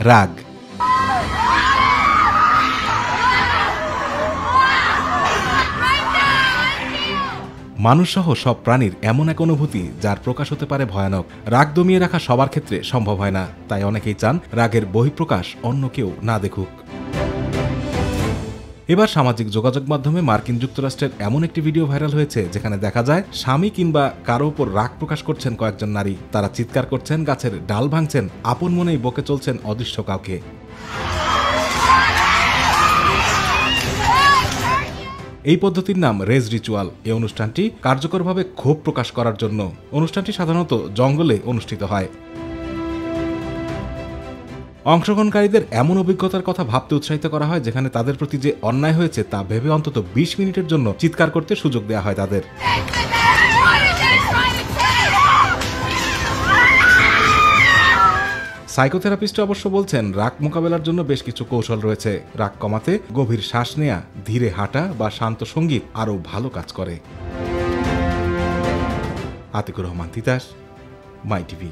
রাগ। মানুষসহ সব প্রাণীর এমন এক অনুভূতি যার প্রকাশ হতে পারে ভয়ানক। রাগ দমিয়ে রাখা সবার ক্ষেত্রে সম্ভব হয় না, তাই অনেকেই চান রাগের বহিঃপ্রকাশ অন্য কেউ না দেখুক। এবার সামাজিক যোগাযোগ মাধ্যমে মার্কিন যুক্তরাষ্ট্রের এমন একটি ভিডিও ভাইরাল হয়েছে যেখানে দেখা যায় স্বামী কিংবা কারো উপর রাগ প্রকাশ করছেন কয়েকজন নারী। তারা চিৎকার করছেন, গাছের ডাল ভাঙছেন, আপন মনেই বকে চলছেন অদৃশ্য কাউকে। এই পদ্ধতির নাম রেজ রিচুয়াল। এই অনুষ্ঠানটি কার্যকরভাবে ক্ষোভ প্রকাশ করার জন্য। অনুষ্ঠানটি সাধারণত জঙ্গলে অনুষ্ঠিত হয়। অংশগ্রহণকারীদের এমন অভিজ্ঞতার কথা ভাবতে উৎসাহিত করা হয় যেখানে তাদের প্রতি যে অন্যায় হয়েছে তা ভেবে অন্তত 20 মিনিটের জন্য চিৎকার করতে সুযোগ দেওয়া হয় তাদের। সাইকোথেরাপিস্ট অবশ্য বলছেন রাগ মোকাবেলার জন্য বেশ কিছু কৌশল রয়েছে। রাগ কমাতে গভীর শ্বাস নেয়া, ধীরে হাঁটা বা শান্ত সঙ্গীত আরও ভালো কাজ করে। আতিকুর রহমান তিতাস, মাই টিভি।